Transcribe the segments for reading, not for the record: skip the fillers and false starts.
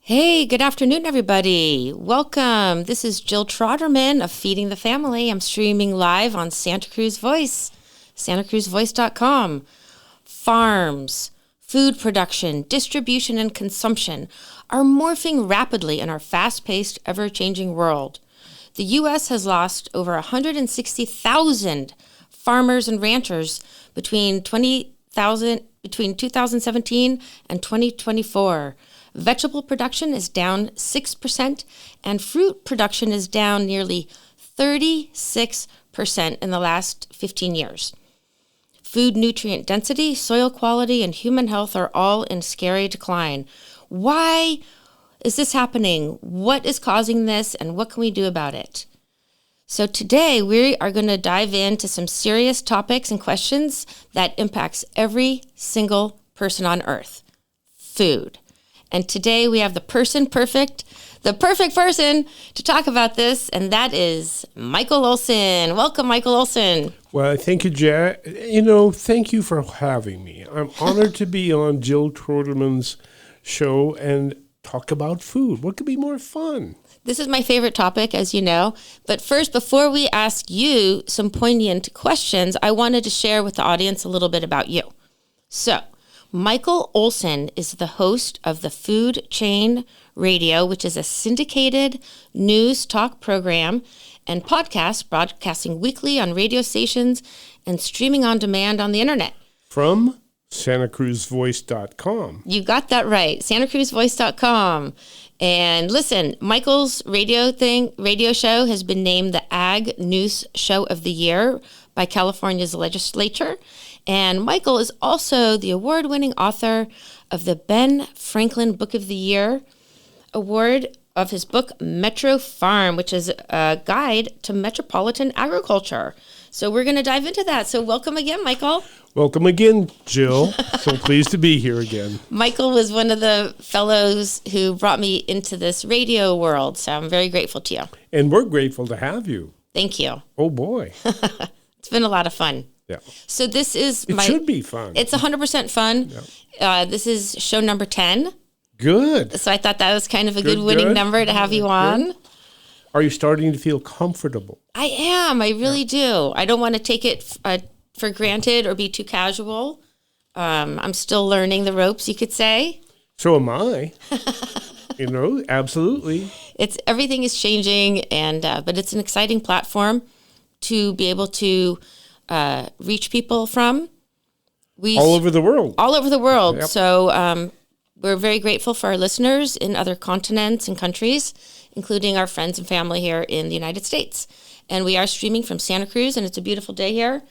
Hey, good afternoon, everybody. Welcome. This is Jill Trotterman of Feeding the Family. I'm streaming live on Santa Cruz Voice, santacruzvoice.com. Farms, food production, distribution, and consumption are morphing rapidly in our fast-paced, ever-changing world. The U.S. has lost over 160,000 farmers and ranchers between 2017 and 2024. Vegetable production is down 6%, and fruit production is down nearly 36% in the last 15 years. Food nutrient density, soil quality, and human health are all in scary decline. Why is this happening? What is causing this, and what can we do about it? So today we are going to dive into some serious topics and questions that impacts every single person on earth. Food. And today we have the perfect person to talk about this, and that is Michael Olson. Welcome, Michael Olson. Well, thank you, Jack. Thank you for having me. I'm honored to be on Jill Trotterman's show and talk about food. What could be more fun? This is my favorite topic, as you know. But first, before we ask you some poignant questions, I wanted to share with the audience a little bit about you. So, Michael Olson is the host of the Food Chain Radio, which is a syndicated news talk program and podcast broadcasting weekly on radio stations and streaming on demand on the internet. From santacruzvoice.com. You got that right, santacruzvoice.com. And listen, Michael's radio show has been named the Ag News Show of the Year by California's legislature. And Michael is also the award-winning author of the Ben Franklin Book of the Year award of his book, MetroFarm, which is a guide to metropolitan agriculture. So we're going to dive into that. So welcome again, Michael. Welcome again, Jill. So pleased to be here again. Michael was one of the fellows who brought me into this radio world, so I'm very grateful to you. And we're grateful to have you. Thank you. Oh, boy. It's been a lot of fun. Yeah. So this is It should be fun. It's 100% fun. Yeah. This is show number 10. Good. So I thought that was kind of a good winning number to have you on. Good. Are you starting to feel comfortable? I am. I really do. I don't want to take it for granted or be too casual. I'm still learning the ropes, you could say. So am I. Absolutely. Everything is changing, but it's an exciting platform to be able to reach people from. All over the world. All over the world. Yep. So we're very grateful for our listeners in other continents and countries, including our friends and family here in the United States. And we are streaming from Santa Cruz, and it's a beautiful day here.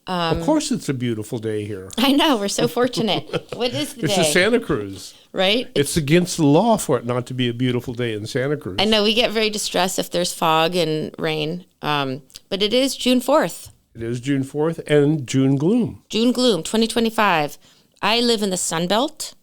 Of course it's a beautiful day here. I know. We're so fortunate. What is the day? It's a Santa Cruz. Right? It's against the law for it not to be a beautiful day in Santa Cruz. I know. We get very distressed if there's fog and rain. But it is June 4th. It is June 4th and June gloom. June gloom, 2025. I live in the Sun Belt.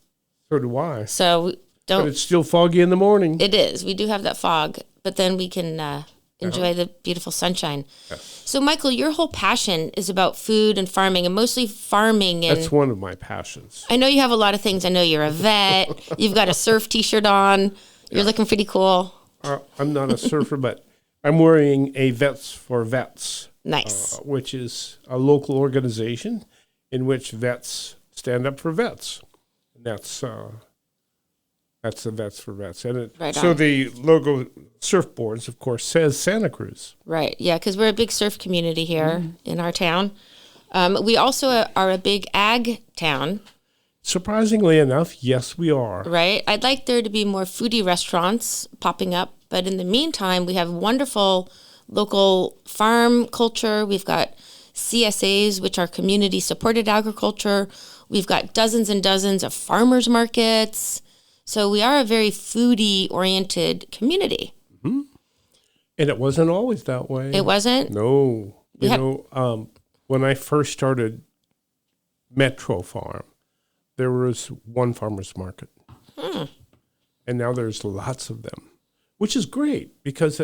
So do I. So But it's still foggy in the morning. It is. We do have that fog, but then we can enjoy the beautiful sunshine. Yes. So, Michael, your whole passion is about food and farming, and mostly farming. And that's one of my passions. I know you have a lot of things. I know you're a vet. You've got a surf T-shirt on. You're looking pretty cool. I'm not a surfer, but I'm wearing a Vets for Vets. Nice. Which is a local organization in which vets stand up for vets. And that's the Vets for Vets. And the logo surfboards, of course, says Santa Cruz. Right. Yeah, because we're a big surf community here in our town. We also are a big ag town. Surprisingly enough, yes, we are. Right. I'd like there to be more foodie restaurants popping up. But in the meantime, we have wonderful local farm culture. We've got CSAs, which are community-supported agriculture. We've got dozens and dozens of farmers markets. So we are a very foodie-oriented community. Mm-hmm. And it wasn't always that way. It wasn't? No. When I first started MetroFarm, there was one farmer's market. And now there's lots of them, which is great because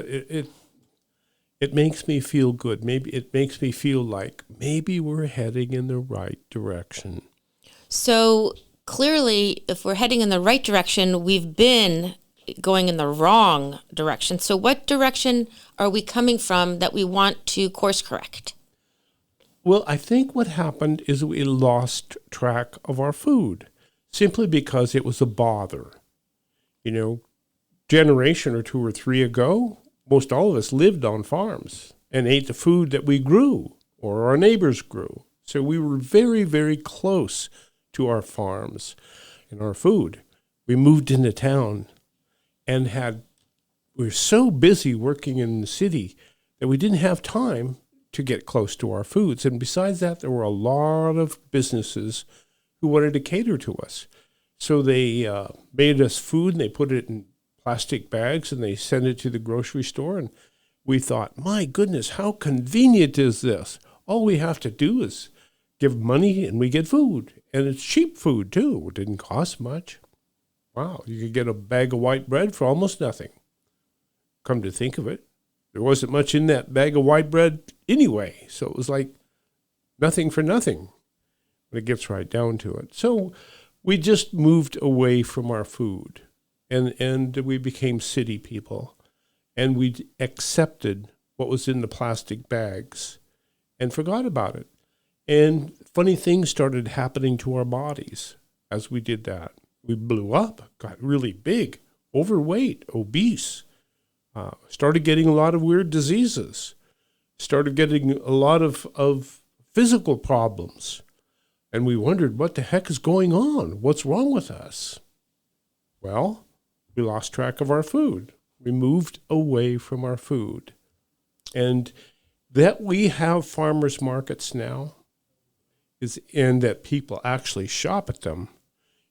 it makes me feel good. Maybe it makes me feel like maybe we're heading in the right direction. So clearly, if we're heading in the right direction, we've been going in the wrong direction. So what direction are we coming from that we want to course correct? Well, I think what happened is we lost track of our food simply because it was a bother. You know, generation or two or three ago, most all of us lived on farms and ate the food that we grew or our neighbors grew. So we were very, very close to our farms and our food. We moved into town and we were so busy working in the city that we didn't have time to get close to our foods. And besides that, there were a lot of businesses who wanted to cater to us. So they made us food and they put it in plastic bags and they sent it to the grocery store. And we thought, my goodness, how convenient is this? All we have to do is give money and we get food. And it's cheap food too. It didn't cost much. Wow, you could get a bag of white bread for almost nothing. Come to think of it, there wasn't much in that bag of white bread anyway. So it was like nothing for nothing when it gets right down to it. So we just moved away from our food and we became city people. And we accepted what was in the plastic bags and forgot about it. And funny things started happening to our bodies as we did that. We blew up, got really big, overweight, obese, started getting a lot of weird diseases, started getting a lot of physical problems. And we wondered, what the heck is going on? What's wrong with us? Well, we lost track of our food. We moved away from our food. And that we have farmers markets now and that people actually shop at them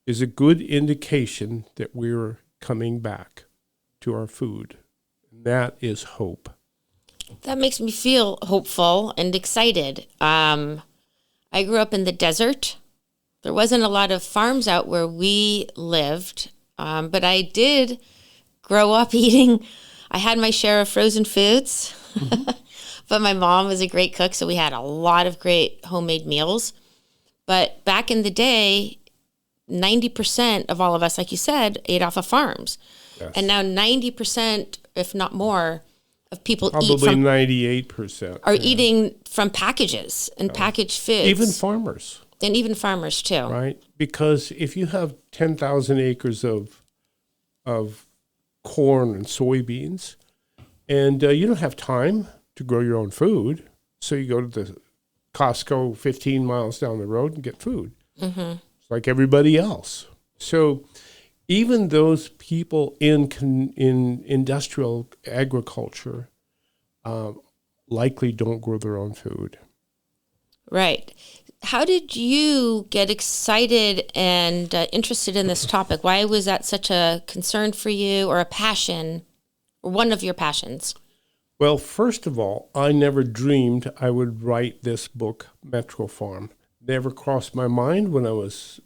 is a good indication that we're coming back to our food. And that is hope. That makes me feel hopeful and excited. I grew up in the desert. There wasn't a lot of farms out where we lived, but I did grow up eating. I had my share of frozen foods, but my mom was a great cook, so we had a lot of great homemade meals. But back in the day, 90% of all of us, like you said, ate off of farms. Yes. And now 90%, if not more, of people probably 98% are eating from packages and packaged foods. Even farmers. And even farmers too. Right? Because if you have 10,000 acres of corn and soybeans, and you don't have time to grow your own food, so you go to the Costco 15 miles down the road and get food. Mm-hmm. Like everybody else. So even those people in industrial agriculture likely don't grow their own food. Right. How did you get excited and interested in this topic? Why was that such a concern for you or a passion or one of your passions? Well, first of all, I never dreamed I would write this book, MetroFarm. Never crossed my mind when I was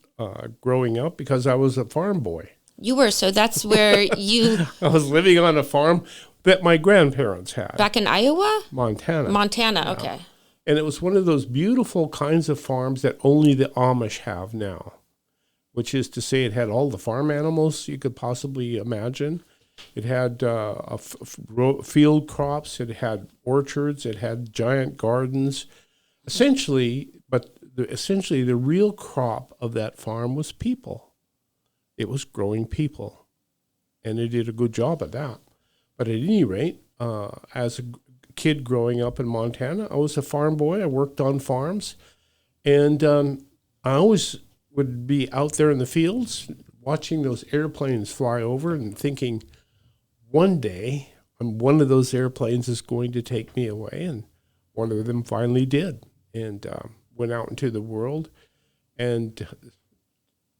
growing up because I was a farm boy. You were, so that's where you... I was living on a farm that my grandparents had. Back in Iowa? Montana. Montana, okay. And it was one of those beautiful kinds of farms that only the Amish have now, which is to say it had all the farm animals you could possibly imagine. It had field crops, it had orchards, it had giant gardens. Essentially, the real crop of that farm was people. It was growing people, and they did a good job at that. But at any rate, as a kid growing up in Montana, I was a farm boy. I worked on farms, and I always would be out there in the fields watching those airplanes fly over and thinking, one day, one of those airplanes is going to take me away, and one of them finally did, and went out into the world and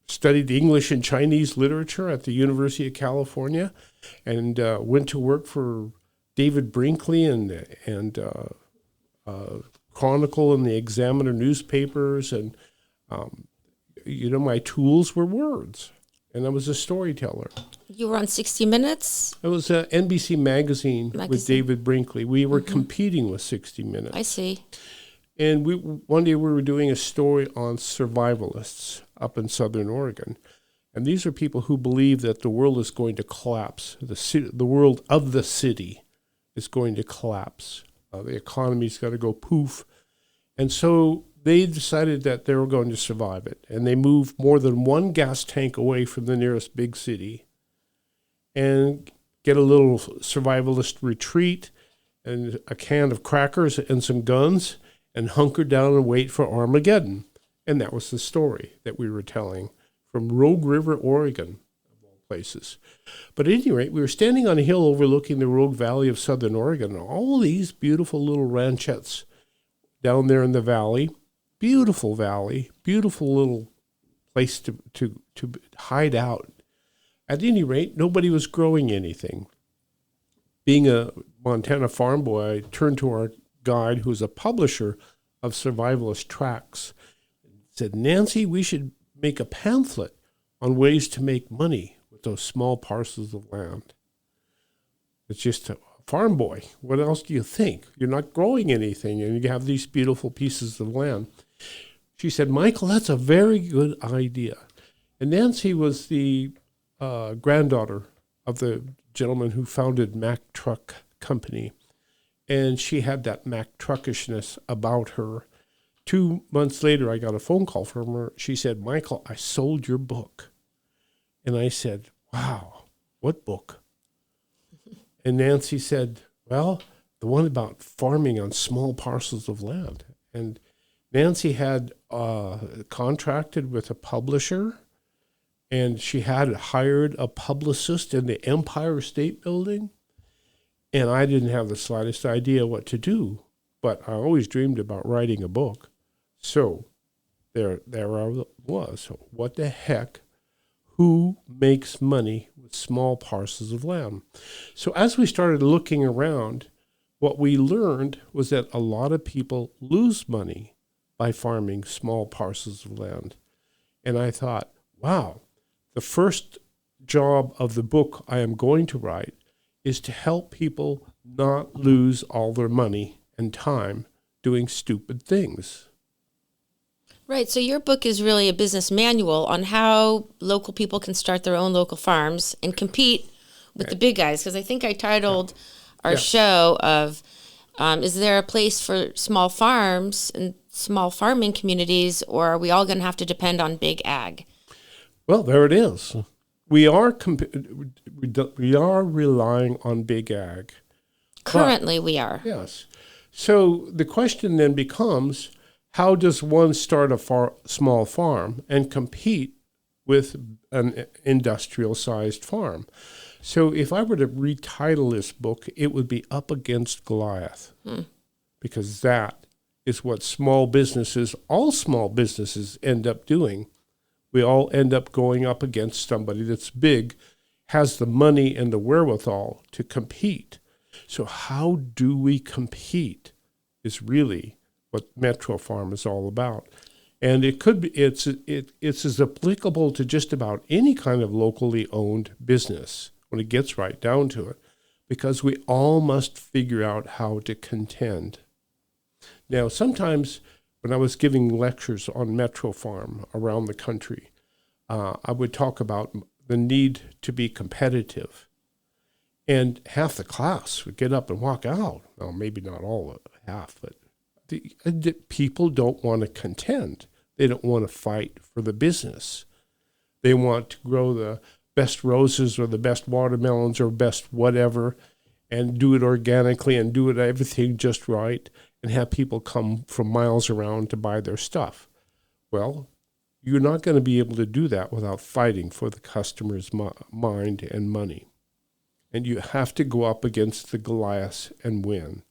studied English and Chinese literature at the University of California, and went to work for David Brinkley and Chronicle and the Examiner newspapers, and my tools were words, and I was a storyteller. You were on 60 Minutes? It was NBC Magazine with David Brinkley. We were competing with 60 Minutes. I see. And one day we were doing a story on survivalists up in Southern Oregon. And these are people who believe that the world is going to collapse. The world of the city is going to collapse. The economy's got to go poof. And so they decided that they were going to survive it. And they moved more than one gas tank away from the nearest big city and get a little survivalist retreat and a can of crackers and some guns and hunker down and wait for Armageddon. And that was the story that we were telling from Rogue River, Oregon, of all places. But at any rate, we were standing on a hill overlooking the Rogue Valley of Southern Oregon, and all these beautiful little ranchettes down there in the valley, beautiful little place to hide out. At any rate, nobody was growing anything. Being a Montana farm boy, I turned to our guide, who's a publisher of survivalist tracts, and said, Nancy, we should make a pamphlet on ways to make money with those small parcels of land. It's just a farm boy. What else do you think? You're not growing anything, and you have these beautiful pieces of land. She said, Michael, that's a very good idea. And Nancy was the granddaughter of the gentleman who founded Mack Truck Company. And she had that Mack truckishness about her. 2 months later, I got a phone call from her. She said, Michael, I sold your book. And I said, wow, what book? And Nancy said, well, the one about farming on small parcels of land. And Nancy had contracted with a publisher, and she had hired a publicist in the Empire State Building. And I didn't have the slightest idea what to do, but I always dreamed about writing a book. So there I was. What the heck? Who makes money with small parcels of land? So as we started looking around, what we learned was that a lot of people lose money by farming small parcels of land. And I thought, wow, the first job of the book I am going to write is to help people not lose all their money and time doing stupid things. Right. So your book is really a business manual on how local people can start their own local farms and compete with the big guys. Because I think I titled our show of, is there a place for small farms and small farming communities, or are we all going to have to depend on big ag? Well, there it is. We are relying on big ag. Currently, we are. Yes. So the question then becomes, how does one start a small farm and compete with an industrial-sized farm? So if I were to retitle this book, it would be Up Against Goliath, because that is what all small businesses end up doing. We all end up going up against somebody that's big, has the money and the wherewithal to compete. So how do we compete is really what MetroFarm is all about. And it's as applicable to just about any kind of locally owned business when it gets right down to it, because we all must figure out how to contend. Now, sometimes when I was giving lectures on MetroFarm around the country, I would talk about the need to be competitive. And half the class would get up and walk out. Well, maybe not all, half, but the people don't want to contend. They don't want to fight for the business. They want to grow the best roses or the best watermelons or best whatever and do it organically and do it everything just right and have people come from miles around to buy their stuff. Well, you're not going to be able to do that without fighting for the customer's mind and money. And you have to go up against the Goliath and win.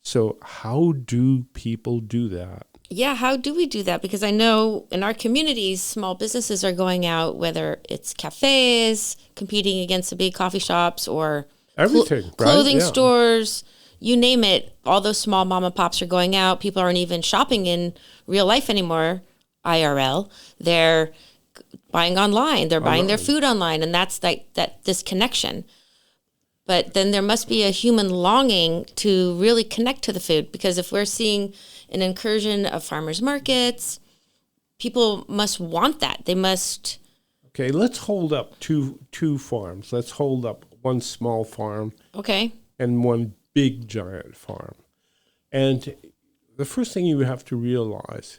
So how do people do that? Yeah, how do we do that? Because I know in our communities, small businesses are going out, whether it's cafes, competing against the big coffee shops, or everything, clothing stores, you name it. All those small mom and pops are going out. People aren't even shopping in real life anymore, IRL. They're buying online. They're buying their food online, and that's that disconnection. But then there must be a human longing to really connect to the food, because if we're seeing an incursion of farmers markets, people must want that. They must Okay, let's hold up two farms. Let's hold up one small farm Okay. and one big giant farm. And the first thing you have to realize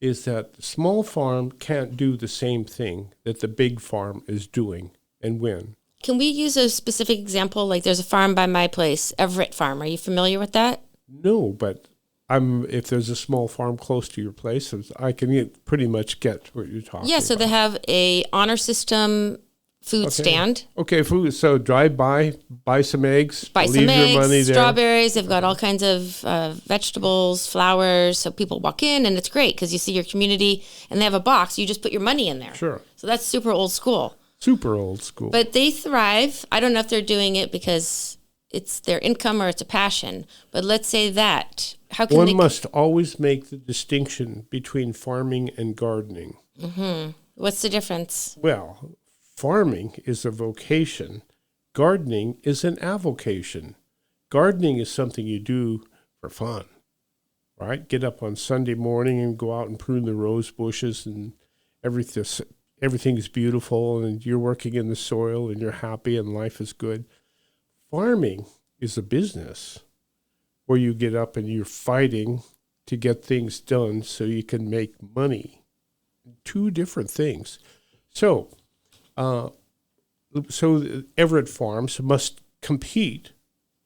is that the small farm can't do the same thing that the big farm is doing and win. Can we use a specific example? Like there's a farm by my place, Everett Farm. Are you familiar with that? No, but if there's a small farm close to your place, I can pretty much get what you're talking about. Yeah, so they have a honor system food stand. Okay, food. So drive by, buy some eggs, Buy leave some your eggs, money there. strawberries. They've got all kinds of vegetables, flowers. So people walk in, and it's great because you see your community, and they have a box. You just put your money in there. Sure. So that's super old school. Super old school. But they thrive. I don't know if they're doing it because it's their income or it's a passion. But let's say that. How can One must always make the distinction between farming and gardening. Mm-hmm. What's the difference? Well, farming is a vocation. Gardening is an avocation. Gardening is something you do for fun, right? Get up on Sunday morning and go out and prune the rose bushes, and everything is beautiful, and you're working in the soil, and you're happy, and life is good. Farming is a business where you get up and you're fighting to get things done so you can make money. Two different things. So Everett Farms must compete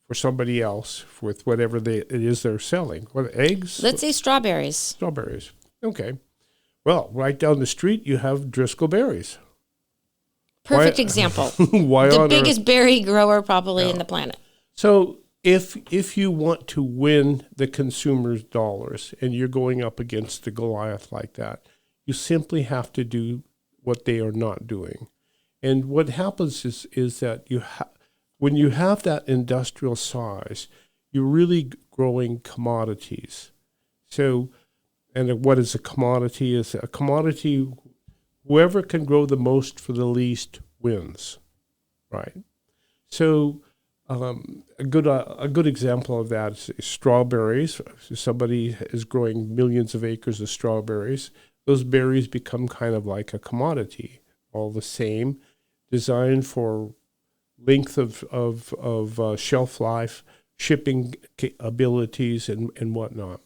for somebody else with whatever it is they're selling. What, eggs? Let's say strawberries. Strawberries. Okay. Well, right down the street, you have Driscoll berries. Perfect example. Why the on biggest earth? berry grower probably in the planet. So if you want to win the consumer's dollars and you're going up against a Goliath like that, you simply have to do what they are not doing. And what happens is that when you have that industrial size, you're really growing commodities. So, and what is a commodity? Is a commodity, whoever can grow the most for the least wins, right? So a good example of that is strawberries. Somebody is growing millions of acres of strawberries. Those berries become kind of like a commodity, all the same, designed for length of shelf life, shipping abilities, and whatnot.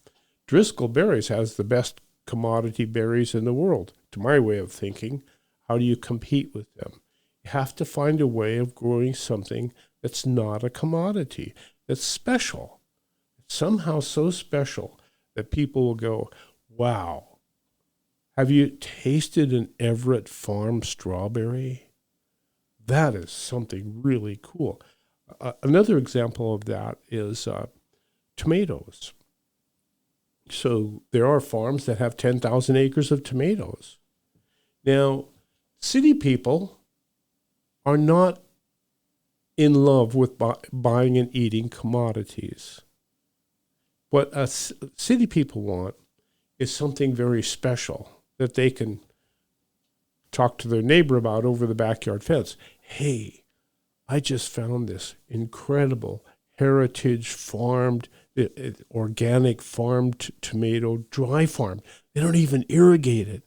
Driscoll berries has the best commodity berries in the world, to my way of thinking. How do you compete with them? You have to find a way of growing something that's not a commodity, that's special. It's somehow so special that people will go, wow, have you tasted an Everett Farm strawberry? That is something really cool. Another example of that is tomatoes. So there are farms that have 10,000 acres of tomatoes. Now, city people are not in love with buying and eating commodities. What city people want is something very special that they can talk to their neighbor about over the backyard fence. Hey, I just found this incredible heritage farmed, organic farmed tomato, dry farmed. They don't even irrigate it.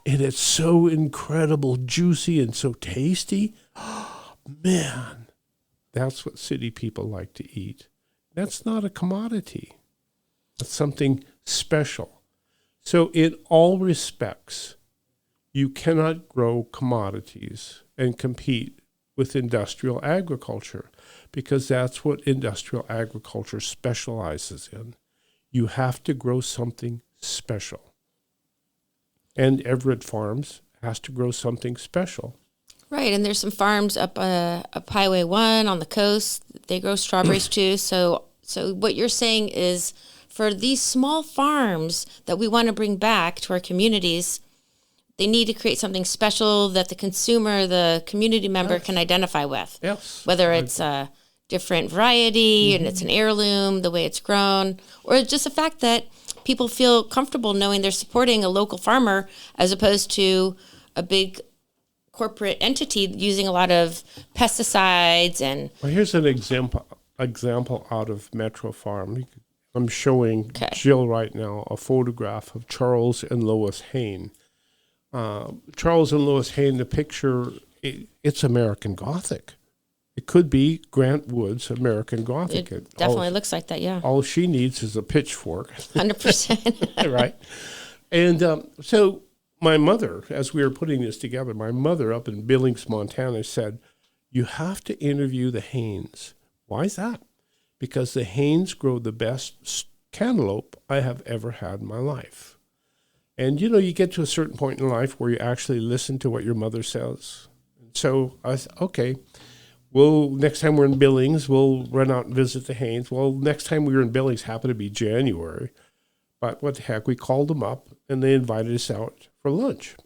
And it's so incredible, juicy, and so tasty. Man, that's what city people like to eat. That's not a commodity. That's something special. So in all respects, you cannot grow commodities and compete with industrial agriculture, because that's what industrial agriculture specializes in. You have to grow something special. And Everett Farms has to grow something special. Right, and there's some farms up Highway 1 on the coast. They grow strawberries too. So what you're saying is, for these small farms that we want to bring back to our communities, they need to create something special that the consumer, the community member can identify with. Yes. Whether it's a different variety and it's an heirloom, the way it's grown, or just the fact that people feel comfortable knowing they're supporting a local farmer as opposed to a big corporate entity using a lot of pesticides and... Well, here's an example out of MetroFarm. I'm showing Jill right now a photograph of Charles and Lois Hain. Charles and Lois Hayne, the picture, it's American Gothic. It could be Grant Wood's American Gothic. It definitely looks like that, yeah. All she needs is a pitchfork. 100%. Right. And so my mother, as we were putting this together, my mother up in Billings, Montana, said, you have to interview the Haynes. Why is that? Because the Haynes grow the best cantaloupe I have ever had in my life. And, you know, you get to a certain point in life where you actually listen to what your mother says. So I said, okay, next time we're in Billings, we'll run out and visit the Haynes. Well, next time we were in Billings happened to be January. But what the heck, we called them up, and they invited us out for lunch.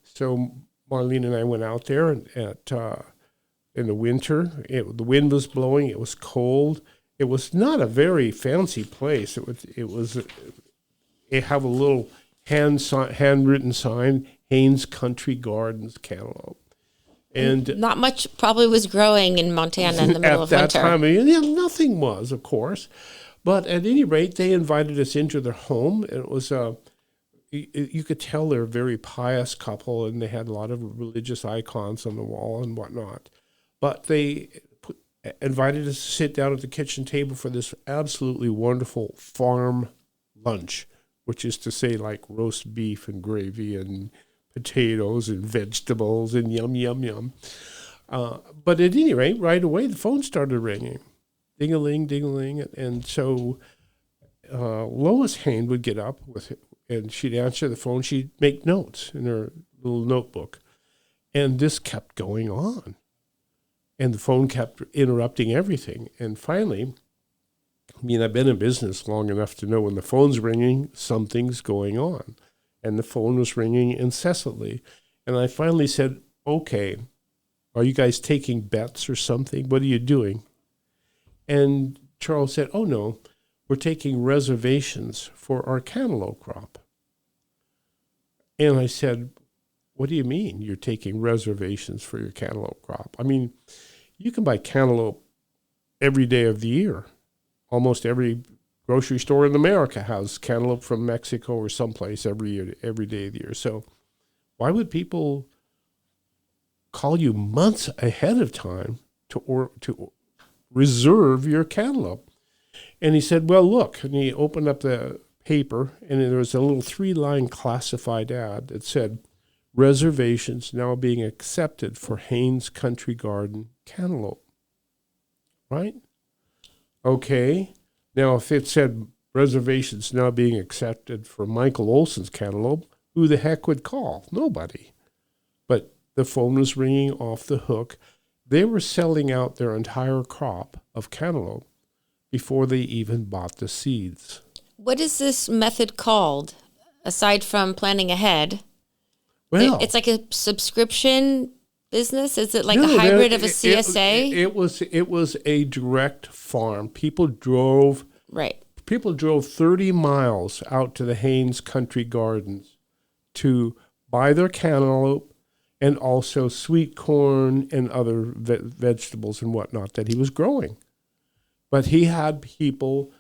So Marlene and I went out there in the winter. The wind was blowing. It was cold. It was not a very fancy place. It have a little handwritten sign, Haynes Country Gardens Cantaloupe. And not much probably was growing in Montana in the middle of winter. At that time, nothing was, of course. But at any rate, they invited us into their home. And it was you could tell they're a very pious couple, and they had a lot of religious icons on the wall and whatnot. But they invited us to sit down at the kitchen table for this absolutely wonderful farm lunch, which is to say like roast beef and gravy and potatoes and vegetables and yum, yum, yum. But at any rate, right away, the phone started ringing. Ding-a-ling, ding-a-ling. And so Lois Hayne would get up and she'd answer the phone. She'd make notes in her little notebook. And this kept going on. And the phone kept interrupting everything. And finally, I've been in business long enough to know when the phone's ringing, something's going on. And the phone was ringing incessantly. And I finally said, okay, are you guys taking bets or something? What are you doing? And Charles said, oh, no, we're taking reservations for our cantaloupe crop. And I said, what do you mean you're taking reservations for your cantaloupe crop? I mean, you can buy cantaloupe every day of the year. Almost every grocery store in America has cantaloupe from Mexico or someplace every day of the year. So why would people call you months ahead of time to reserve your cantaloupe? And he said, well, look, and he opened up the paper, and there was a little 3-line classified ad that said, reservations now being accepted for Haynes Country Garden cantaloupe. Right? Okay. Now, if it said reservations now being accepted for Michael Olson's cantaloupe, who the heck would call? Nobody. But the phone was ringing off the hook. They were selling out their entire crop of cantaloupe before they even bought the seeds. What is this method called, aside from planning ahead? Well, it's like a subscription business? Is it like a hybrid of a CSA? It was a direct farm. People drove 30 miles out to the Haynes Country Gardens to buy their cantaloupe and also sweet corn and other vegetables and whatnot that he was growing. But he had people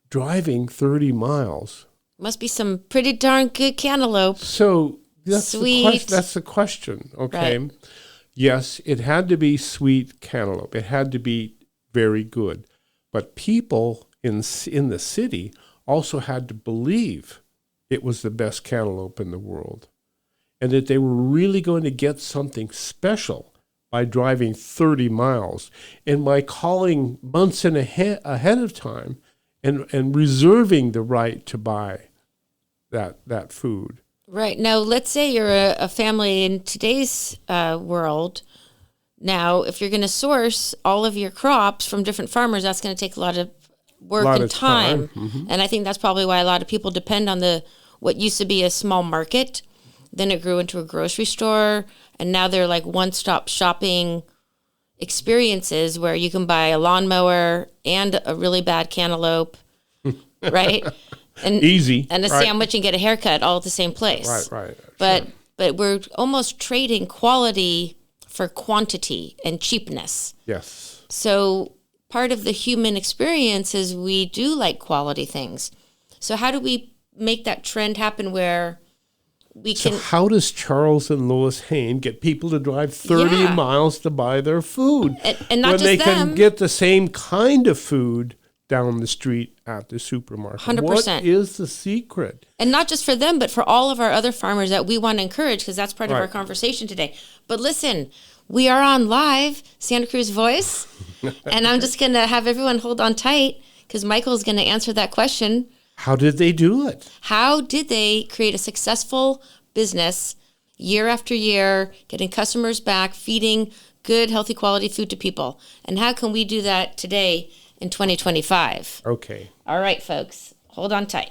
driving 30 miles. Must be some pretty darn good cantaloupe. So that's sweet. That's the question, okay? Right. Yes, it had to be sweet cantaloupe. It had to be very good. But people in the city also had to believe it was the best cantaloupe in the world, and that they were really going to get something special by driving 30 miles and by calling months ahead of time and reserving the right to buy that food. Right. Now, let's say you're a family in today's world. Now, if you're going to source all of your crops from different farmers, that's going to take a lot of work and time. Mm-hmm. And I think that's probably why a lot of people depend on what used to be a small market. Then it grew into a grocery store. And now they're like one-stop shopping experiences where you can buy a lawnmower and a really bad cantaloupe, right? And easy. And a sandwich and get a haircut all at the same place. Right. But we're almost trading quality for quantity and cheapness. Yes. So part of the human experience is we do like quality things. So how do we make that trend happen where So how does Charles and Lois Hain get people to drive 30 miles to buy their food and not when just they them, can get the same kind of food down the street at the supermarket? 100%. What is the secret? And not just for them, but for all of our other farmers that we want to encourage, because that's part of our conversation today. But listen, we are on live, Santa Cruz Voice, and I'm just going to have everyone hold on tight because Michael's going to answer that question. How did they do it? How did they create a successful business year after year, getting customers back, feeding good, healthy, quality food to people? And how can we do that today in 2025? Okay. All right, folks, hold on tight.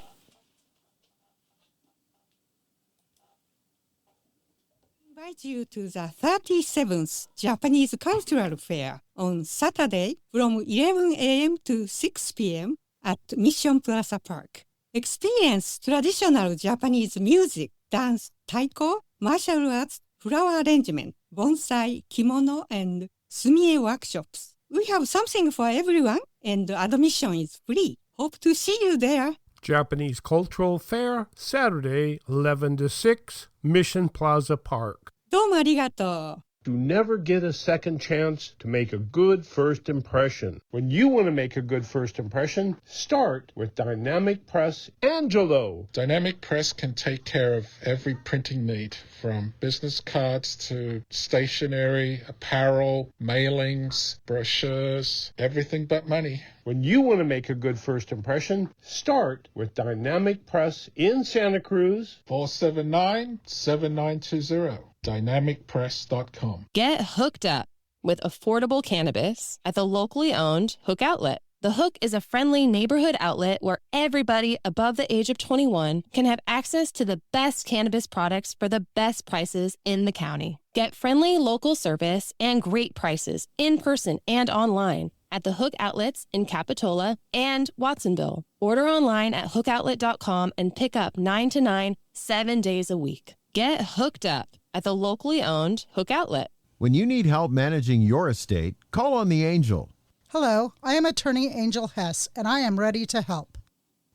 Invite you to the 37th Japanese Cultural Fair on Saturday from 11 a.m. to 6 p.m. at Mission Plaza Park. Experience traditional Japanese music, dance, taiko, martial arts, flower arrangement, bonsai, kimono, and sumie workshops. We have something for everyone, and admission is free. Hope to see you there. Japanese Cultural Fair, Saturday, 11 to 6, Mission Plaza Park. どうもありがとう。 You never get a second chance to make a good first impression. When you want to make a good first impression, start with Dynamic Press Angelo. Dynamic Press can take care of every printing need, from business cards to stationery, apparel, mailings, brochures, everything but money. When you want to make a good first impression, start with Dynamic Press in Santa Cruz. 479-7920. DynamicPress.com. Get hooked up with affordable cannabis at the locally owned Hook Outlet. The Hook is a friendly neighborhood outlet where everybody above the age of 21 can have access to the best cannabis products for the best prices in the county. Get friendly local service and great prices in person and online at the Hook Outlets in Capitola and Watsonville. Order online at hookoutlet.com and pick up 9 to 9, 7 days a week. Get hooked up at the locally owned Hook Outlet. When you need help managing your estate, call on the Angel. Hello, I am attorney Angel Hess, and I am ready to help.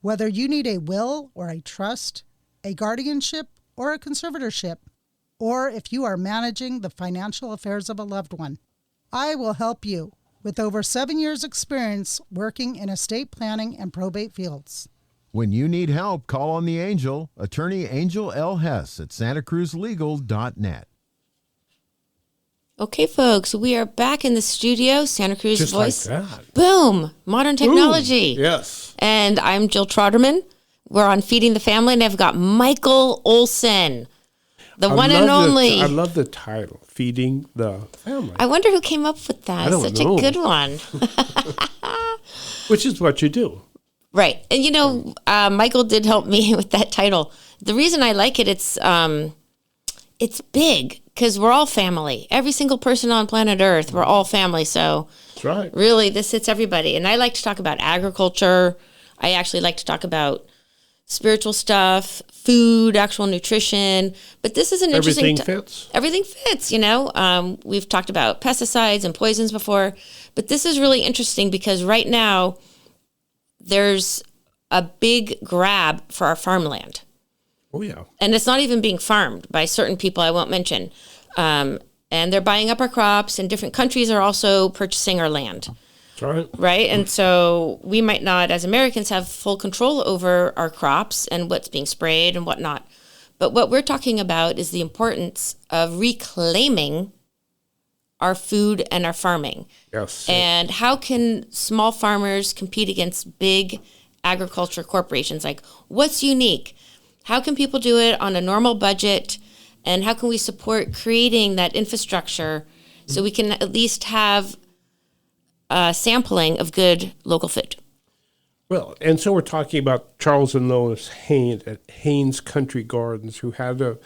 Whether you need a will or a trust, a guardianship or a conservatorship, or if you are managing the financial affairs of a loved one, I will help you with over 7 years' experience working in estate planning and probate fields. When you need help, call on the Angel, attorney Angel L. Hess at santacruzlegal.net. Okay, folks, we are back in the studio, Santa Cruz Just Voice. like that. Boom! Modern technology. Boom. Yes. And I'm Jill Trotterman. We're on Feeding the Family, and I've got Michael Olson, the one and only. I love the title, Feeding the Family. I wonder who came up with that. I don't Such know. a good one. Which is what you do. Right. And, you know, Michael did help me with that title. The reason I like it, it's big because we're all family. Every single person on planet Earth, we're all family. So That's right. really, this hits everybody. And I like to talk about agriculture. I actually like to talk about spiritual stuff, food, actual nutrition. But this is an interesting... Everything fits. Everything fits, you know. We've talked about pesticides and poisons before. But this is really interesting because right now, there's a big grab for our farmland. Oh, yeah. And it's not even being farmed by certain people I won't mention. And they're buying up our crops, and different countries are also purchasing our land. That's right. Right? And so we might not, as Americans, have full control over our crops and what's being sprayed and whatnot. But what we're talking about is the importance of reclaiming our food and our farming. Yes. And how can small farmers compete against big agriculture corporations? Like, what's unique? How can people do it on a normal budget? And how can we support creating that infrastructure so we can at least have a sampling of good local food? Well, and so we're talking about Charles and Lois Hain at Hain's Country Gardens, who had a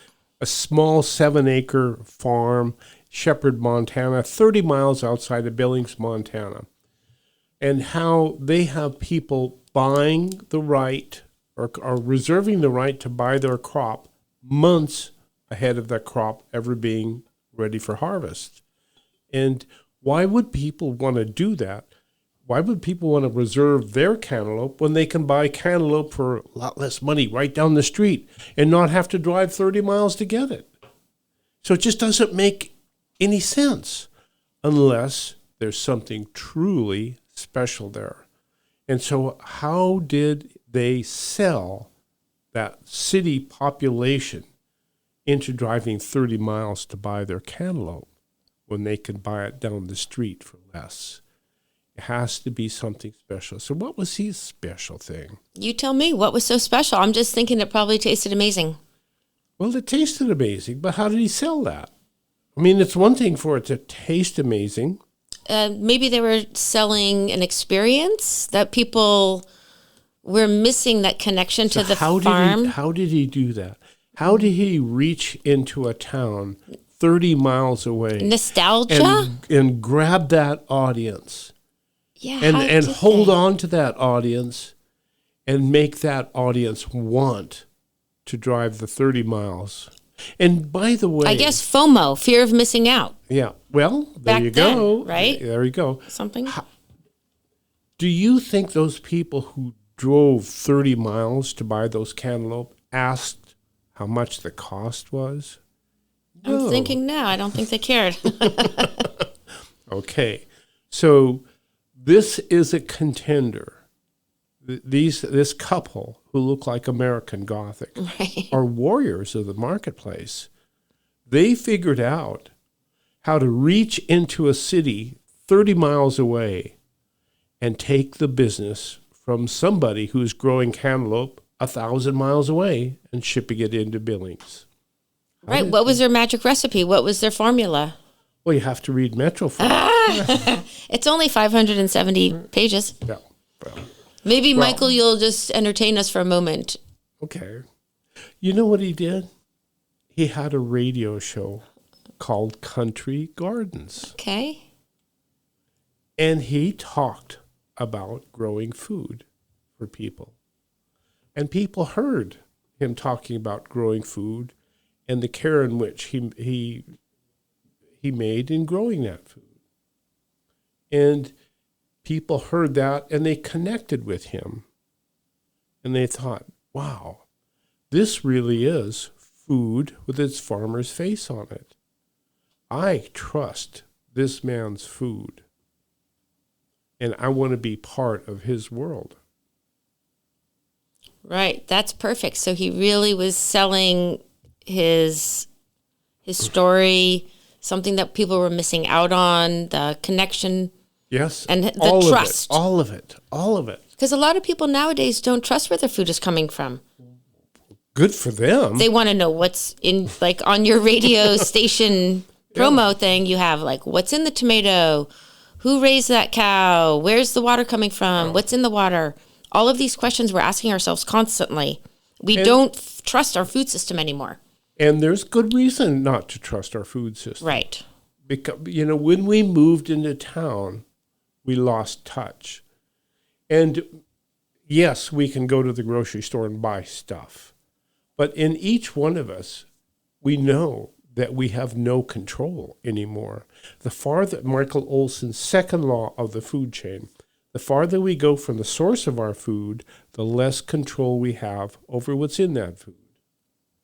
small 7-acre farm, Shepherd, Montana, 30 miles outside of Billings, Montana, and how they have people buying the right or reserving the right to buy their crop months ahead of that crop ever being ready for harvest. And why would people want to do that? Why would people want to reserve their cantaloupe when they can buy cantaloupe for a lot less money right down the street and not have to drive 30 miles to get it? So it just doesn't make any sense unless there's something truly special there. And so how did they sell that city population into driving 30 miles to buy their cantaloupe when they can buy it down the street for less? It has to be something special. So what was his special thing? You tell me, what was so special? I'm just thinking it probably tasted amazing. Well, it tasted amazing, but how did he sell that? I mean, it's one thing for it to taste amazing. Maybe they were selling an experience that people were missing, that connection to the farm. How did he do that? How did he reach into a town 30 miles away? Nostalgia? And grab that audience. Yeah, And hold on to that audience and make that audience want to drive the 30 miles. And by the way, I guess FOMO, fear of missing out. Yeah. Well, there Back you go. then, right? There you go. Something. Do you think those people who drove 30 miles to buy those cantaloupe asked how much the cost was? I'm thinking now. I don't think they cared. Okay. So this is a contender. This couple who look like American Gothic are warriors of the marketplace. They figured out how to reach into a city 30 miles away and take the business from somebody who's growing cantaloupe 1,000 miles away and shipping it into Billings. Right. What was their magic recipe? What was their formula? Well, you have to read MetroFarm. It's only 570 pages. Yeah. Well, Maybe, Michael, you'll just entertain us for a moment. okay. You know what he did? He had a radio show called Country Gardens. Okay. And he talked about growing food for people. And people heard him talking about growing food and the care in which he made in growing that food. And people heard that and they connected with him. And they thought, wow, this really is food with its farmer's face on it. I trust this man's food. And I want to be part of his world. Right. That's perfect. So he really was selling his story, something that people were missing out on, the connection. Yes. And the trust. All of it. Because a lot of people nowadays don't trust where their food is coming from. Good for them. They want to know what's in, like on your radio station promo thing, you have like, what's in the tomato? Who raised that cow? Where's the water coming from? What's in the water? All of these questions we're asking ourselves constantly. We don't trust our food system anymore. And there's good reason not to trust our food system. Right. Because, when we moved into town, we lost touch. And yes, we can go to the grocery store and buy stuff. But in each one of us, we know that we have no control anymore. The farther, Michael Olson's second law of the food chain, the farther we go from the source of our food, the less control we have over what's in that food.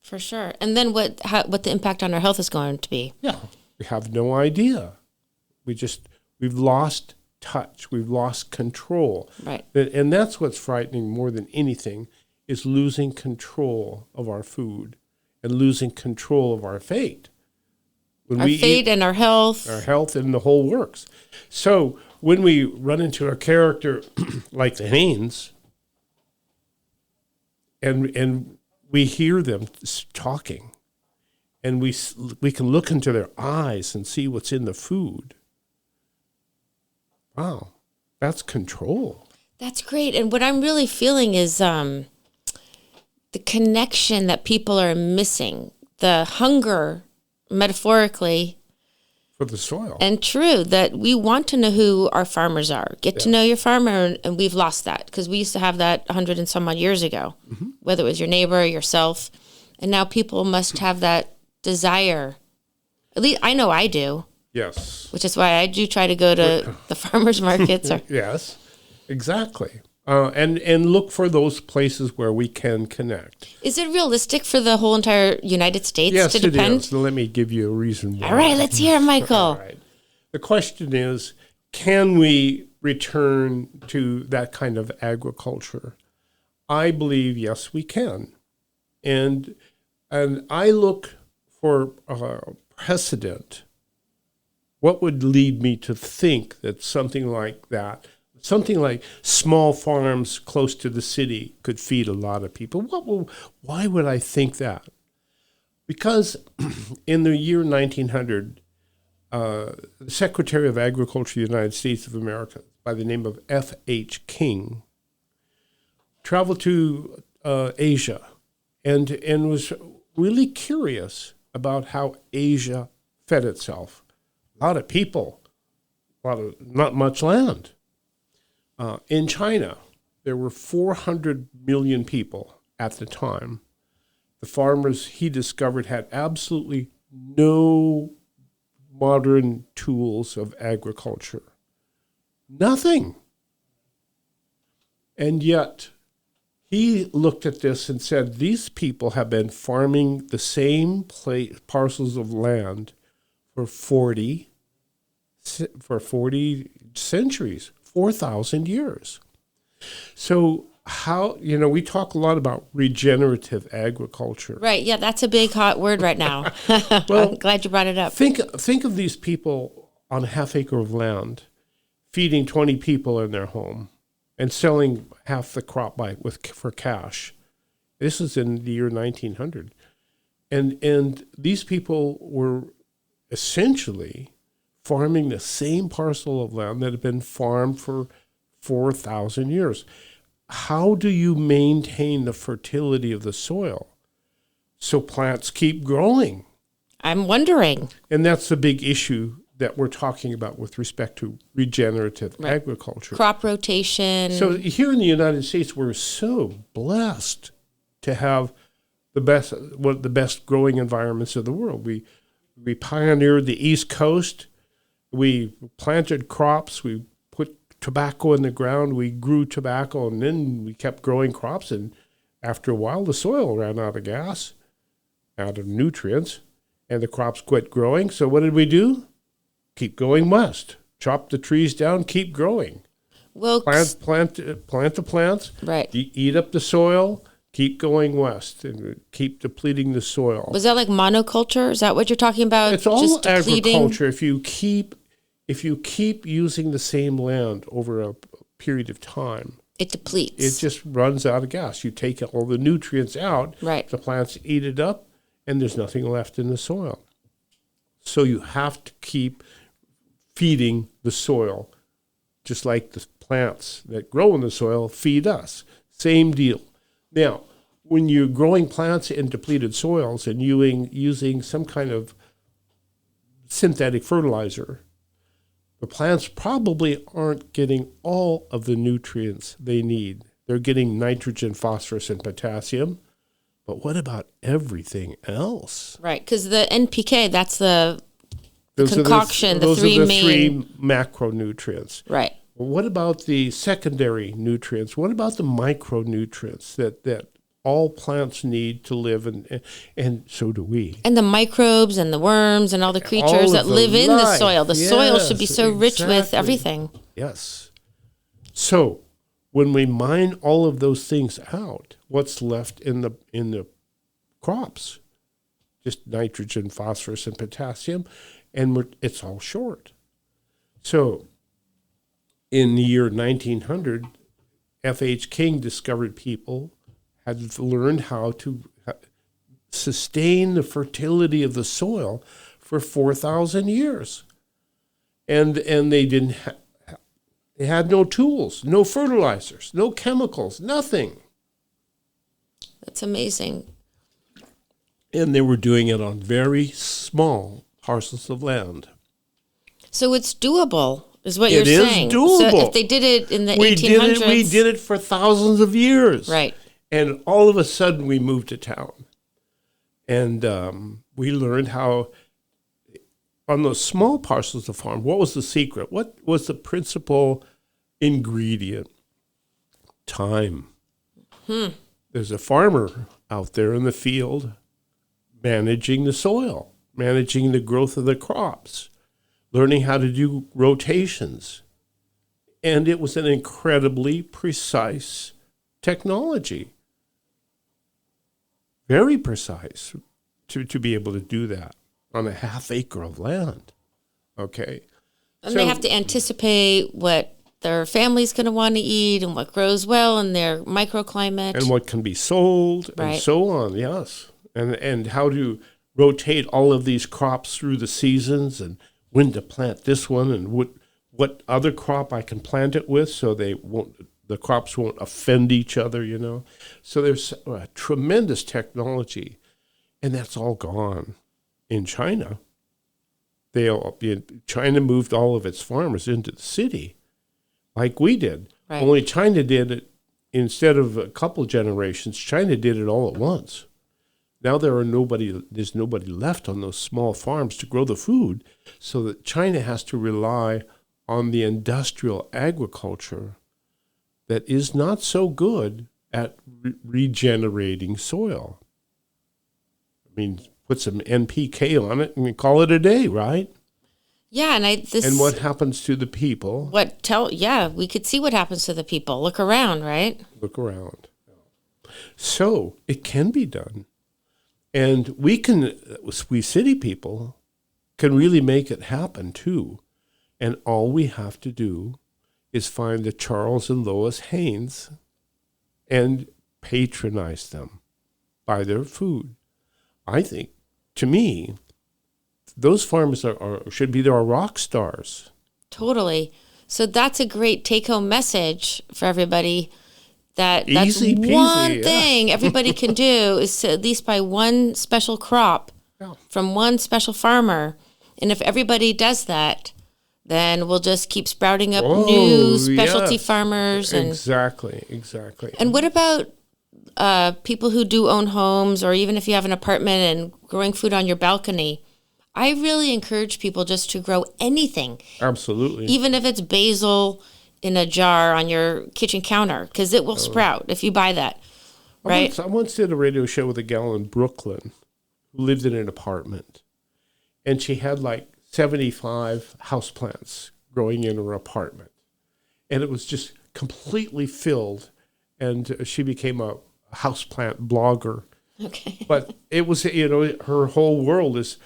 For sure. And then what the impact on our health is going to be. Yeah. We have no idea. We've lost touch. We've lost control. Right. And that's what's frightening more than anything, is losing control of our food and losing control of our fate. When our fate and our health. Our health and the whole works. So when we run into a character like the Haynes, and we hear them talking, and we can look into their eyes and see what's in the food. Wow, that's control. That's great. And what I'm really feeling is the connection that people are missing, the hunger, metaphorically. For the soil. And true, that we want to know who our farmers are. Get to know your farmer, and we've lost that because we used to have that 100 and some odd years ago, whether it was your neighbor or yourself. And now people must have that desire. At least I know I do. Yes. Which is why I do try to go to the farmers markets. Yes, exactly. And look for those places where we can connect. Is it realistic for the whole entire United States Yes, to depend? it is. Let me give you a reason why. All right, let's hear it, Michael. All right. The question is, can we return to that kind of agriculture? I believe, yes, we can. And I look for precedent. What would lead me to think that something like small farms close to the city could feed a lot of people? Why would I think that? Because in the year 1900, the Secretary of Agriculture of the United States of America, by the name of F.H. King, traveled to Asia and was really curious about how Asia fed itself. A lot of people, not much land. In China, there were 400 million people at the time. The farmers he discovered had absolutely no modern tools of agriculture. Nothing. And yet, he looked at this and said, these people have been farming the same parcels of land for 40 centuries, 4,000 years. So we talk a lot about regenerative agriculture. Right, yeah, that's a big hot word right now. Well, I'm glad you brought it up. Think of these people on a half acre of land feeding 20 people in their home and selling half the crop for cash. This is in the year 1900. And these people were essentially farming the same parcel of land that had been farmed for 4,000 years. How do you maintain the fertility of the soil so plants keep growing? I'm wondering. And that's the big issue that we're talking about with respect to regenerative agriculture. Crop rotation. So here in the United States, we're so blessed to have one of the best growing environments of the world. We pioneered the East Coast. We planted crops. We put tobacco in the ground. We grew tobacco, and then we kept growing crops. And after a while, the soil ran out of gas, out of nutrients, and the crops quit growing. So what did we do? Keep going west. Chop the trees down. Keep growing. Well, plant the plants. Right. Eat up the soil. Keep going west and keep depleting the soil. Was that like monoculture? Is that what you're talking about? It's all just depleting? agriculture. If you keep using the same land over a period of time, it depletes. It just runs out of gas. You take all the nutrients out. Right. The plants eat it up, and there's nothing left in the soil. So you have to keep feeding the soil, just like the plants that grow in the soil feed us. Same deal. Now, when you're growing plants in depleted soils and using some kind of synthetic fertilizer, the plants probably aren't getting all of the nutrients they need. They're getting nitrogen, phosphorus, and potassium. But what about everything else? Right, because the NPK, that's the concoction, the three macronutrients. Right. Well, what about the secondary nutrients? What about the micronutrients that all plants need to live, and so do we? And the microbes and the worms and all the creatures that live in the soil. The soil should be so rich with everything. Yes. So when we mine all of those things out, what's left in the crops? Just nitrogen, phosphorus, and potassium, and it's all short. So in the year 1900, F.H. King discovered people had learned how to sustain the fertility of the soil for 4,000 years. And they they had no tools, no fertilizers, no chemicals, nothing. That's amazing. And they were doing it on very small parcels of land. So it's doable, is what you're saying. It is doable. So if they did it in the 1800s. We did it for thousands of years. Right. And all of a sudden we moved to town. And we learned how on those small parcels of farm, what was the secret? What was the principal ingredient? Time. There's a farmer out there in the field managing the soil, managing the growth of the crops, learning how to do rotations. And it was an incredibly precise technology. Very precise to be able to do that on a half acre of land. Okay. And they have to anticipate what their family's going to want to eat and what grows well in their microclimate. And what can be sold and so on, yes. And how to rotate all of these crops through the seasons and when to plant this one and what other crop I can plant it with so the crops won't offend each other, you know. So there's a tremendous technology, and that's all gone in China. China moved all of its farmers into the city like we did. Right. Only China did it instead of a couple generations. China did it all at once. Now there's nobody left on those small farms to grow the food, so that China has to rely on the industrial agriculture that is not so good at regenerating soil. I mean, put some NPK on it and call it a day, right? Yeah, and what happens to the people? We could see what happens to the people. Look around, right? Look around. So it can be done. And we city people can really make it happen too. And all we have to do is find the Charles and Lois Haynes and patronize them, buy their food. I think, to me, those farmers should be our rock stars. Totally. So that's a great take-home message for everybody. That's one thing everybody can do is to at least buy one special crop from one special farmer. And if everybody does that, then we'll just keep sprouting up new specialty farmers. Exactly. And what about people who do own homes, or even if you have an apartment and growing food on your balcony? I really encourage people just to grow anything. Absolutely. Even if it's basil in a jar on your kitchen counter, because it will sprout if you buy that, right? I once did a radio show with a gal in Brooklyn who lived in an apartment, and she had like 75 houseplants growing in her apartment, and it was just completely filled, and she became a houseplant blogger. Okay. But it was, her whole world is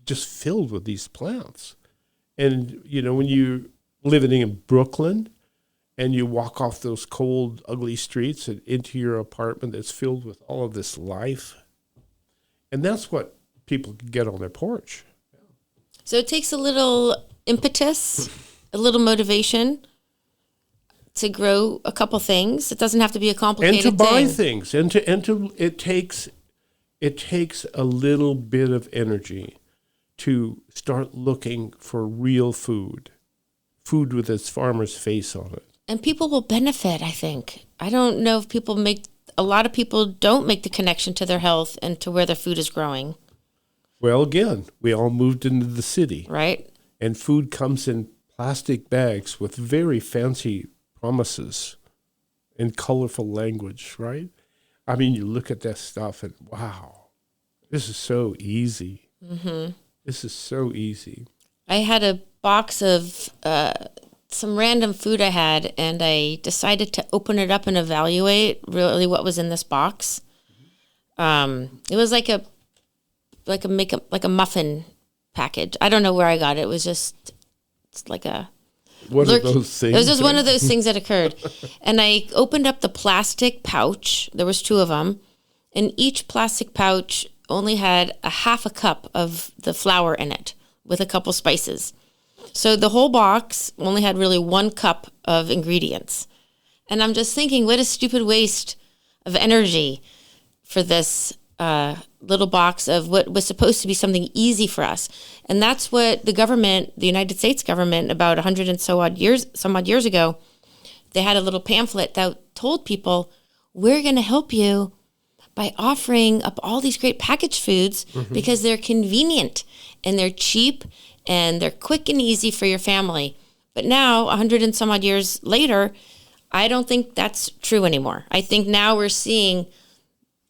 just filled with these plants. And, when you living in Brooklyn and you walk off those cold, ugly streets and into your apartment that's filled with all of this life, and that's what people can get on their porch. So it takes a little impetus, a little motivation to grow a couple things. It doesn't have to be a complicated thing. And to buy things. It takes a little bit of energy to start looking for real food with its farmer's face on it. And people will benefit, I think. I don't know if a lot of people don't make the connection to their health and to where their food is growing. Well, again, we all moved into the city. Right. And food comes in plastic bags with very fancy promises and colorful language, right? I mean, you look at that stuff and wow, this is so easy. Mm-hmm. This is so easy. I had a box of some random food I had, and I decided to open it up and evaluate really what was in this box. It was like a muffin package. I don't know where I got it. It was just like a one of those things. It was just one of those things that occurred. And I opened up the plastic pouch. There was 2 of them, and each plastic pouch only had a half a cup of the flour in it with a couple spices. So the whole box only had really 1 cup of ingredients. And I'm just thinking, what a stupid waste of energy for this little box of what was supposed to be something easy for us. And that's what the government, the United States government, about 100 and some odd years ago, they had a little pamphlet that told people, we're going to help you by offering up all these great packaged foods because they're convenient and they're cheap and they're quick and easy for your family. But now, 100 and some odd years later, I don't think that's true anymore. I think now we're seeing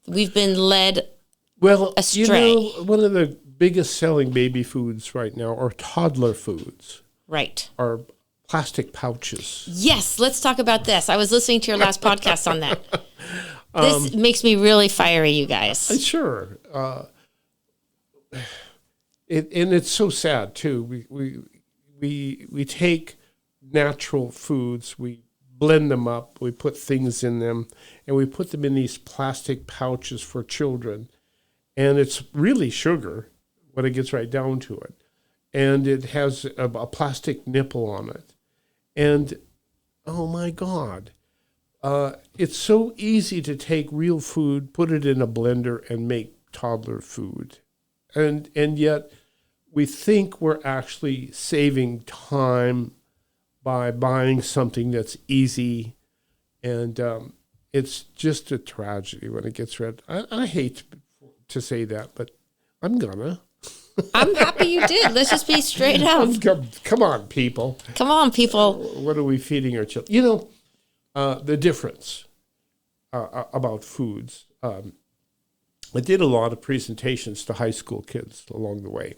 we've been led astray. One of the biggest selling baby foods right now are toddler foods. Right. Are plastic pouches. Yes, let's talk about this. I was listening to your last podcast on that. This makes me really fiery, you guys. Sure. And it's so sad too. We take natural foods, we blend them up, we put things in them, and we put them in these plastic pouches for children. And it's really sugar when it gets right down to it. And it has a plastic nipple on it. And, oh my God, it's so easy to take real food, put it in a blender, and make toddler food. And yet we think we're actually saving time by buying something that's easy. And it's just a tragedy when it gets read. I hate to say that, but I'm gonna. I'm happy you did. Let's just be straight up. Come on, people. Come on, people. What are we feeding our children? The difference about foods. I did a lot of presentations to high school kids along the way.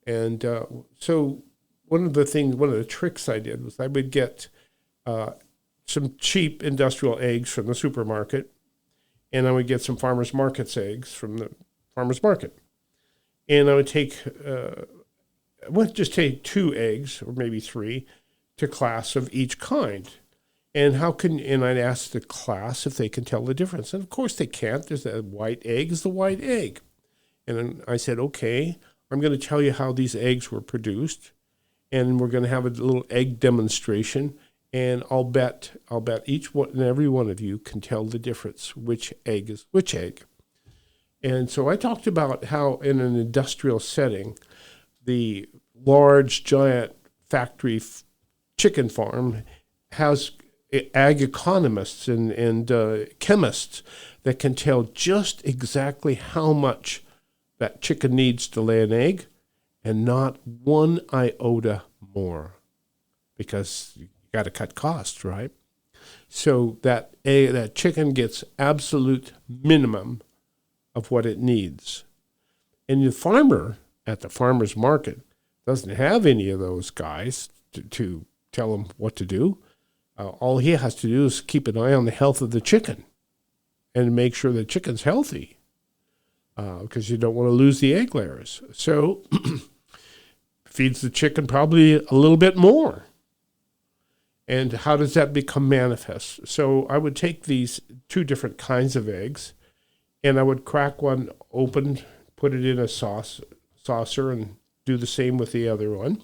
And so one of the tricks I did was I would get some cheap industrial eggs from the supermarket, and I would get some farmers market's eggs from the farmers market. And I would just take 2 eggs or maybe 3 to class of each kind. And I'd ask the class if they can tell the difference. And of course they can't. There's that white egg is the white egg. And then I said, okay, I'm going to tell you how these eggs were produced. And we're going to have a little egg demonstration. And I'll bet each one and every one of you can tell the difference, which egg is which egg. And so I talked about how in an industrial setting, the large, giant factory chicken farm has ag economists and chemists that can tell just exactly how much that chicken needs to lay an egg and not 1 iota more, because you got to cut costs, right? So that chicken gets absolute minimum of what it needs. And the farmer at the farmer's market doesn't have any of those guys to tell him what to do. All he has to do is keep an eye on the health of the chicken and make sure the chicken's healthy, because you don't want to lose the egg layers. So feeds the chicken probably a little bit more. And how does that become manifest? So I would take these 2 different kinds of eggs, and I would crack one open, put it in a saucer, and do the same with the other one,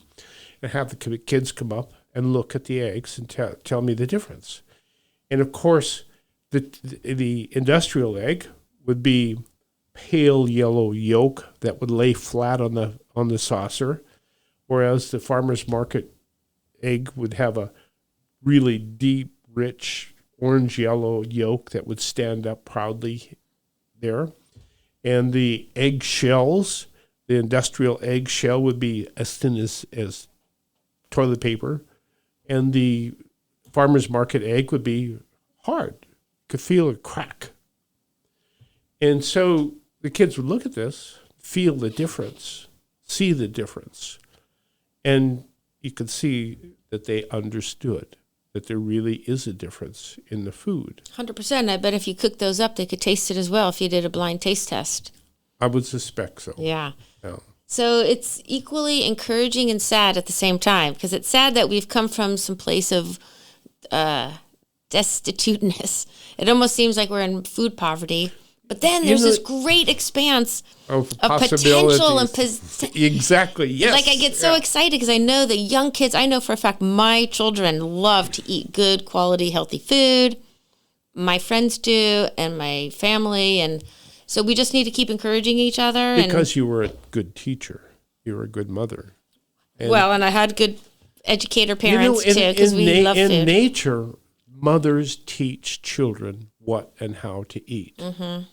and have the kids come up and look at the eggs and tell me the difference. And of course, the industrial egg would be pale yellow yolk that would lay flat on the saucer, whereas the farmer's market egg would have a really deep, rich orange yellow yolk that would stand up proudly there. And the egg shells, the industrial egg shell would be as thin as toilet paper. And the farmer's market egg would be hard. Could feel a crack. And so the kids would look at this, feel the difference, see the difference. And you could see that they understood that there really is a difference in the food. 100%. I bet if you cooked those up, they could taste it as well if you did a blind taste test. I would suspect so. Yeah. So it's equally encouraging and sad at the same time, because it's sad that we've come from some place of destituteness. It almost seems like we're in food poverty. But then there's this great expanse of potential and exactly, yes. Like I get so excited because I know the young kids, I know for a fact my children love to eat good, quality, healthy food. My friends do, and my family, and so we just need to keep encouraging each other. Because you were a good teacher. You were a good mother. And I had good educator parents too, because we love food. In nature, mothers teach children what and how to eat. Mm-hmm.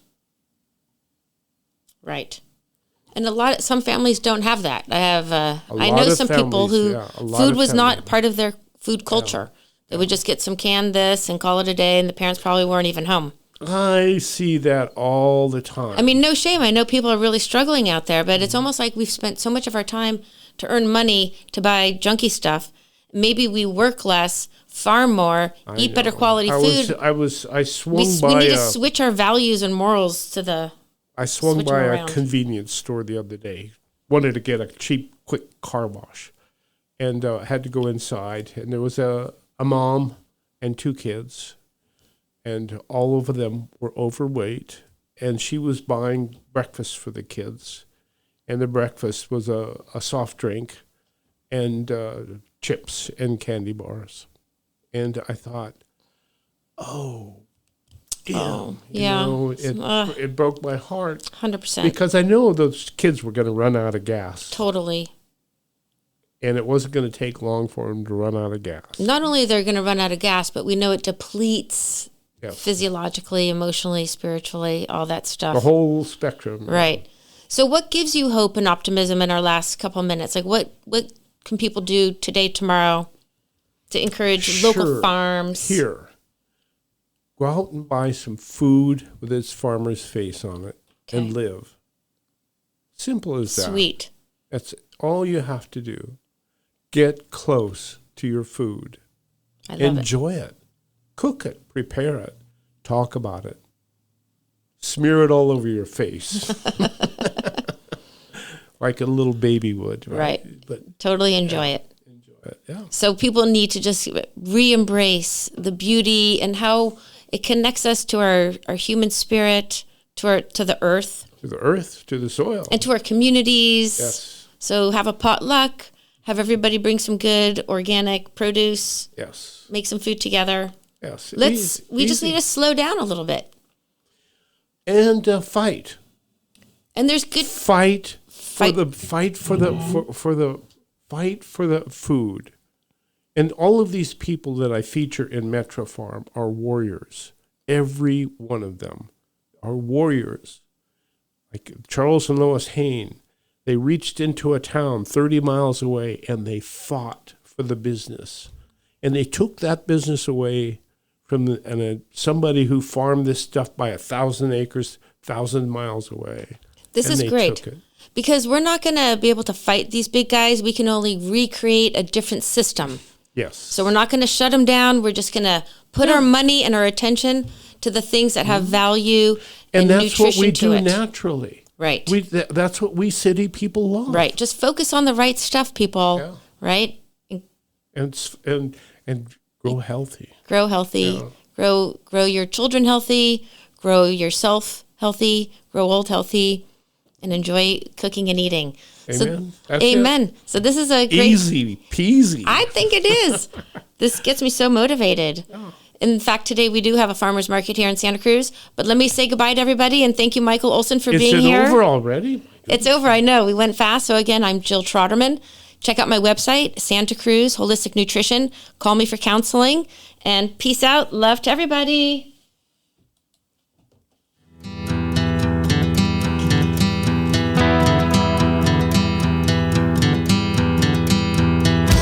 Right. And some families don't have that. I lot know of some people families, who yeah, a lot food of was not families. part of their food culture. They would just get some canned this and call it a day, and the parents probably weren't even home. I see that all the time. I mean, no shame. I know people are really struggling out there, but it's almost like we've spent so much of our time to earn money to buy junky stuff. Maybe we work less, farm more, eat better quality food. I swung by we need to switch our values and morals to the. I swung switch 'em by a around. convenience store the other day. Wanted to get a cheap, quick car wash, and had to go inside. And there was a mom and 2 kids, and all of them were overweight. And she was buying breakfast for the kids, and the breakfast was a soft drink, and chips and candy bars. And I thought, damn, yeah. it broke my heart 100%. because I know those kids were going to run out of gas, Totally. and it wasn't going to take long for them to run out of gas. Not only they're going to run out of gas, but we know it depletes Yes. physiologically, emotionally, spiritually, all that stuff. The whole spectrum. Right. So what gives you hope and optimism in our last couple minutes? Like what can people do today, tomorrow to encourage local Sure. farms? Here, go out and buy some food with its farmer's face on it and live. Simple as that. Sweet. That's all you have to do. Get close to your food. I love it. Enjoy it. Cook it. Prepare it. Talk about it. Smear it all over your face. Like a little baby would. Right. But Totally enjoy it. enjoy it. Yeah. So people need to just re-embrace the beauty and how it connects us to our human spirit, to the earth, To the earth, to the soil. and to our communities. Yes. So have a potluck, have everybody bring some good organic produce, Yes. make some food together. Yes. We just need to slow down a little bit. And fight. And there's good Fight for Fight. the fight for the fight for the food. And all of these people that I feature in MetroFarm are warriors. Every one of them are warriors. Like Charles and Lois Hayne, they reached into a town 30 miles away and they fought for the business. And they took that business away from somebody who farmed this stuff by 1,000 acres, 1,000 miles away. This And is they great took it. because we're not going to be able to fight these big guys. We can only recreate a different system. Yes. So we're not going to shut them down. We're just going to put our money and our attention to the things that have value and that's what nutrition we to do it. naturally. Right. That's what we city people love. Right. Just focus on the right stuff, people. Yeah. Right. And grow healthy. Grow healthy. Yeah. Grow your children healthy. Grow yourself healthy. Grow old healthy, and enjoy cooking and eating. Amen. So, That's it. amen. So this is a great. Easy peasy. I think it is. This gets me so motivated. In fact, today we do have a farmer's market here in Santa Cruz. But let me say goodbye to everybody and thank you, Michael Olson, for being here. Is it over already? It's over. I know. We went fast. So again, I'm Jill Trotterman. Check out my website, Santa Cruz Holistic Nutrition. Call me for counseling. And peace out. Love to everybody.